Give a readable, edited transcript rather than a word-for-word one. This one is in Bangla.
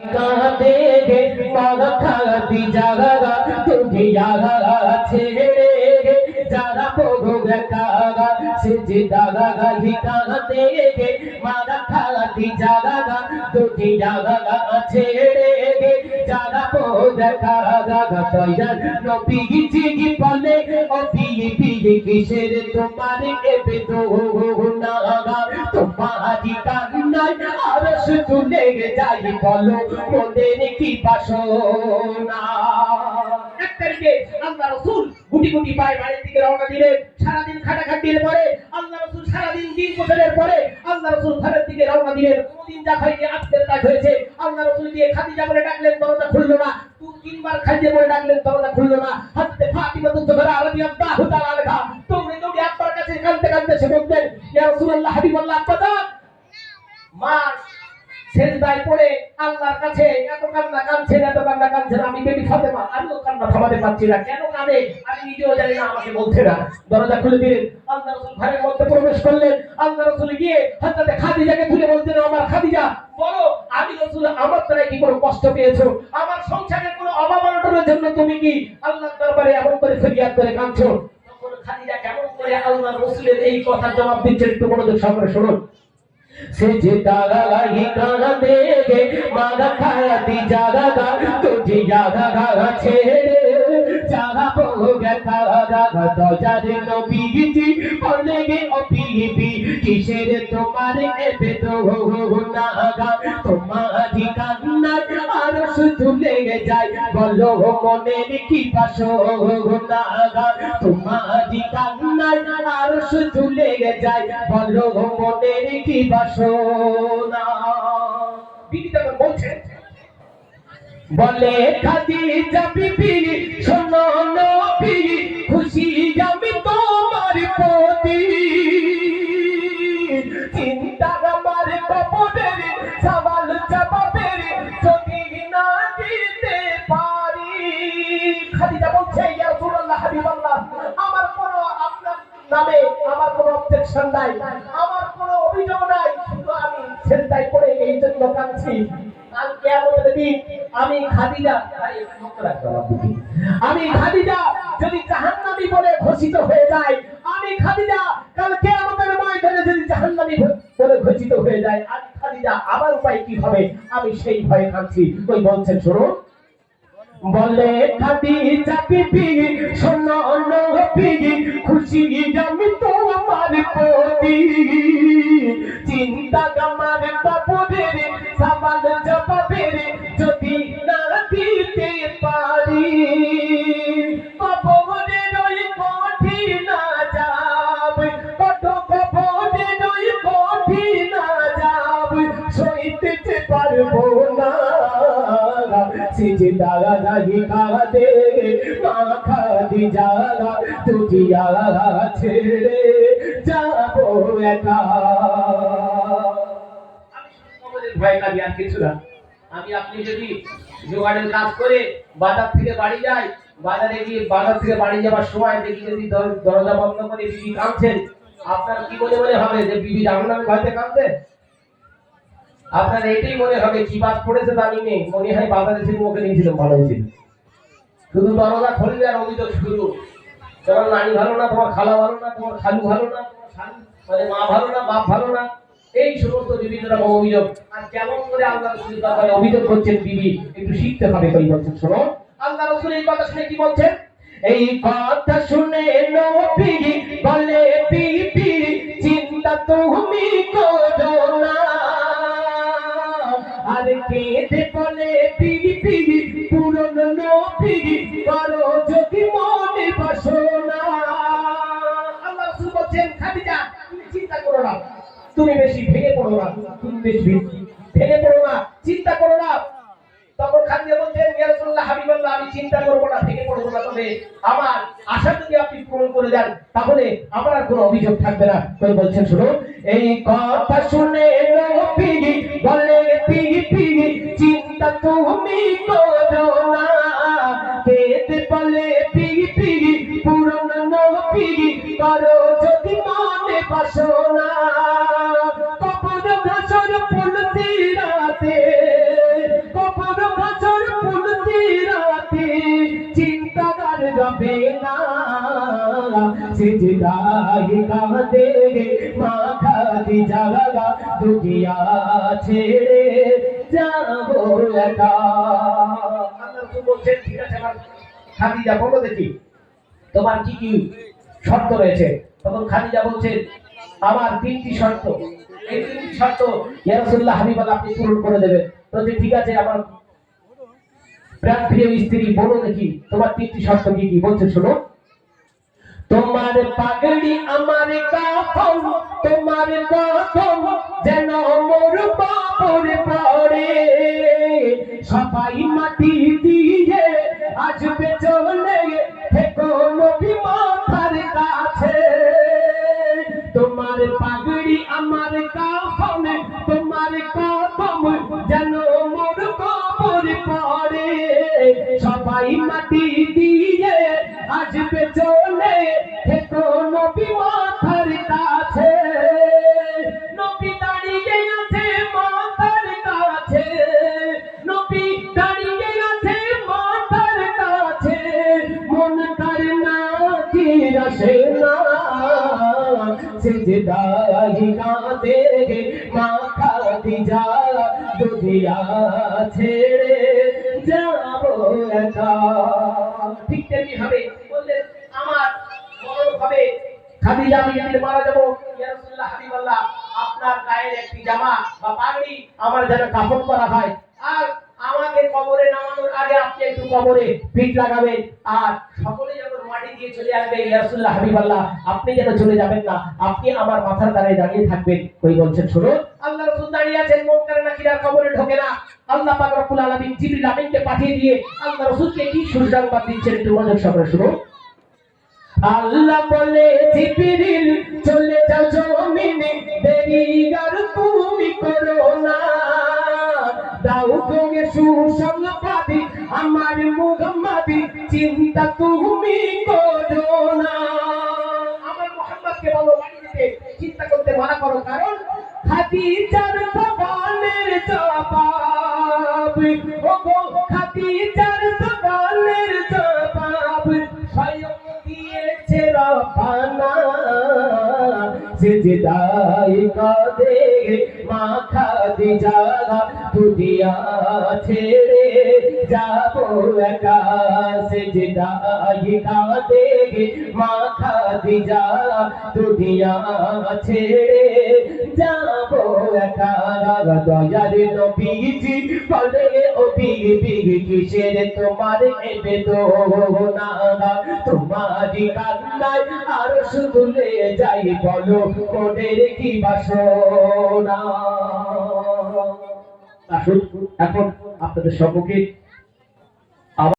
কাঁদে গে মাখাতি জাগা তুঝি জাগা ছেড়ে গে যারা প্রভু কাগা সিজি দাগা গাহি কাঁদে গে মাখাতি জাগা তুঝি জাগা ছেড়ে গে যারা প্রভু কাগা তৈরা নবী জিগি বলে ও পিয়ে পিয়ে কিসের তোমার এবে তো নাগা তোমারি কান্নায় আরশ তুলে যাই বলো মোদের কি বাসনা। এক তারিখে আল্লাহ রাসূল গুটি গুটি পায়ে বাড়ির দিকে রওনা দিলেন। সারাদিন খাটাখাটির পরে আল্লাহ রাসূল সারাদিন দিন গোসলের পরে আল্লাহ রাসূল ঘরের দিকে রওনা দিলেন। কোনদিন যা খাইতে আজকের কাজ হয়েছে। আল্লাহ রাসূল দিয়ে খাদিজা বলে ডাকলেন, দরজা খুললো না। তিনবার খাদিজা বলে ডাকলেন, দরজা খুললো না। হযরত ফাতিমা জোহরা রাদিয়াল্লাহু তাআলা আনহা দৌড়ে দৌড়ে আব্বার কাছে কাঁদতে কাঁদতে সে বলতেন, ইয়া রাসূলুল্লাহ হাবিবাল্লাহ আব্বা যান। মা সেজদায় পড়ে আল্লাহর কাছে এত কান্না কাঁদছেন, এত কান্না কাঁদছেন। আমি বেবি ফাতেমা, আমিও কান্না থামাতে পারছি না। কেন কাঁদে আমি নিজেও জানি না, আমাকে বলছে না। দরজা খুলে দিলেন। আল্লাহ রাসূল ঘরের মধ্যে প্রবেশ করলেন। আল্লাহ রাসূল গিয়ে হযরত খাদিজাকে তুলে বলতেন, আমার খাদিজা বলো, আমি রাসূল আমার দ্বারা কি কোনো কষ্ট পেয়েছো? আমার সংসারের কোনো অভাব অনটনের জন্য তুমি কি আল্লাহর দরবারে এমন করে ফরিয়াদ করে কাঁদছো? তখন খাদিজা কেমন করে আল্লাহ রাসূলের এই কথার জবাব দিচ্ছেন, একটু মনোযোগ সহকারে শুনুন। सिजदा ही गाना देगे मारा खाती जागा तुझे जागा छेड़े जागा बोगा जागा तो जाने नबी जी बोलेगे ओ बीबी किसेर तुम्हारे एबे तो नागा तुम्हारी कान्ना आरश तुले जाए बोलो মনের কি বাসনা তোমারি কান্নায় আরশ তুলে যায় বলো মনের কি বাসনা। বিবি তখন বলছেন, বলে খাদিজা বিবি শোনো নবী খুশি আমি তোমার প্রতি চিন্তা আমার কবরের সওয়াল জবাবের যদি না দিতে পারি। খাদিজা বলছে, ইয়া রাসূলুল্লাহ হাবিবাল্লাহ আমার কোনো আপনার নামে আমার কোনো অবজেকশন নাই, আমার কোনো অভিযোগ নাই, শুধু আমি সেজদায় পড়ে এই জন্য কাঁদছি। কাল কিয়ামতের দিন আমি খাদিজা যদি জাহান্নামী বলে ঘোষিত হয়ে যায়, আমি খাদিজা কাল কিয়ামতের ময়দানে যদি জাহান্নামী বলে ঘোষিত হয়ে যায়, আমি খাদিজা আমার উপায় কি হবে, আমি সেই ভয়ে কাঁদছি। ওই বলছেন শুনুন, বলে খাদিজা বিবি শোনো নবী খুশি আমি তোমার প্রতি চিন্তা আমার কবরের সওয়াল জবাবের যদি না দিতে পারি। কবরের ওই কঠিন আযাব কত কবরের ওই কঠিন আযাব সইতে পারবো না। সিজদা গাহি কাঁদে মা খাদিজা তুঝি জাগা ছেড়ে যাবো একা। ভয় কাঁদি আর কিছু না। আমি আপনি যদি জোগাড়ের কাজ করে বাজার থেকে বাড়ি যাই, বাজারে গিয়ে বাজার থেকে বাড়ি যাবার সময় দেখি যদি দরজা বন্ধ করে বিবি কাঁদছেন, আপনার কি মনে হবে যে বিবি জাহান্নামে ভয়তে কাঁদছে? আপনার এটাই মনে হবে কি বাস পড়েছে জানি নেই, মনে হয় বাজারে ছিল ওকে নিয়েছিল ভালো হয়েছিল। শুধু দরজা খুললে আর অভিযোগ শুরু, তোমার নানি ভালো না, তোমার খালা ভালো না, তোমার খালু ভালো না, তোমার খালু মানে মা ভালো না, বাপ ভালো না, এই সমস্ত বিভিন্ন রকম অভিযোগ। আর কেমন করে আল্লাহ রাসূলের ব্যাপারে অভিযোগ করছেন বিবি, একটু শিখতে হবে। কই বলছেন শোনো, আল্লাহ রাসূল এই কথা শুনে কি বলছেন, এই কথা শুনে নবী বলে বিবি চিন্তা তুমি করো না। আর কেঁদে বলে বিবি পূরণ নবী করো যদি মনে বাসনা। আল্লাহ রাসূল বলেন, খাদিজা তুমি চিন্তা করো না, তুমি বেশি ভেঙে পড়ো না, তুমি বেশি ভেঙে পড়ো না, চিন্তা করো না। তখন খাদিজা বলছেন, ইয়া রাসূলুল্লাহ হাবিবাল্লাহ আমি চিন্তা করব না, ভেঙে পড়ব না, তবে আমার আশা যদি আপনি পূরণ করে দেন তাহলে আমার আর কোনো অভিযোগ থাকবে না। কই বলছেন শুনুন, এই কথা শুনে নবী বলে বিবি চিন্তা তুমি করো না। কেঁদে বলে বিবি পূরণ নবী করো যদি মনে বাসনা। কবর হাসর পুলসিরাতে যাবে না সিজদায় কাঁদে মা খাদিজা দুনিয়া ছেড়ে যাব একা। আল্লাহ রাসূল বলছেন ঠিক আছে আমার খাদিজা বলো দেখি তোমার কি কি শর্ত রয়েছে। তখন খাদিজা বলছেন আমার তিনটি শর্ত, এই তিনটি শর্ত ইয়া রাসূলুল্লাহ হাবিবাল্লাহ আপনি পূরণ করে দেবেন। তো ঠিক আছে আমার প্রাণ প্রিয় স্ত্রী বলো দেখি তোমার তিনটি শর্ত কি কি। বলছে শোনো, তোমার পাগড়ি আমার কাফন, তোমার কদম যেন মোর বাপরে পড়ে, সবাই মাটি দিয়ে আসবে চলে থেকো নবী মাথার কাছে। তোমার পাগড়ি আমার কাফন, তোমার কদম যেন মোর বাপরে পড়ে, সবাই মাটি দিয়ে আসবে চলে থেকো নবী মাথার কাছে। নবী দাঁড়িয়ে আছে মাথার কাছে, নবী দাঁড়িয়ে আছে মাথার কাছে, মন তার না কি রসে না সিজদায় কাঁদে মা খাদিজা দুনিয়া ছেড়ে যাব একা। ঠিক তেমনি ভাবে বললেন আমার মরণ হবে, খাদিজা আমি যেদিন মারা যাব ইয়া রাসূলুল্লাহ হাবিবাল্লাহ আপনার গায়ের একটি জামা বা পাগড়ি আমার যেন কাফন করা হয়, আর আমাকে কবরে নামানোর আগে আপনি একটু কবরে পিঠ লাগাবেন, আর সকলে যখন মাটি দিয়ে চলে আসবে ইয়া রাসূলুল্লাহ হাবিবাল্লাহ আপনি যেন চলে যাবেন না, আপনি আমার মাথার দ্বারাই দাঁড়িয়ে থাকবেন। কই বলছেন শুনুন, আল্লাহ রাসূল দাঁড়িয়ে আছেন, মুনকার নাকিরা কবরে ঢোকে না। আল্লাহ পাক রব্বুল আলামিন জিবরিল আমিনকে পাঠিয়ে দিয়ে আল্লাহ রাসূলকে কি সুসংবাদ দিচ্ছেন একটু মনোযোগ সহকারে শুনুন। আল্লাহ বলে জিবরিল চলে যাও জমিনে, দেরি আর তুমি করো না, দাও তুমি সুসংবাদ আমার মুহাম্মদি, চিন্তা তুমি করো না। আমার মুহাম্মদকে বলো বাড়ি যেতে চিন্তা করতে মানা করো, কারণ খাদিজার জবানের জবাব, ওগো খাদিজার জবানের জবাব স্বয়ং দিয়েছে রব্বানা, সিজদায় কাঁদে মা খাদিজা দুনিয়া ছেড়ে যাব একা, সিজদায় কাঁদে মা খাদিজা দুনিয়া ছেড়ে যাব একা। দয়ার নবীজি বলে ও বিবি কিসের তোমার এ বেদনা, তোমারই কান্নায় আর শুধুলে যাই বলো মনের কি বাসনা। আসুন এখন আপনাদের সম্মুখে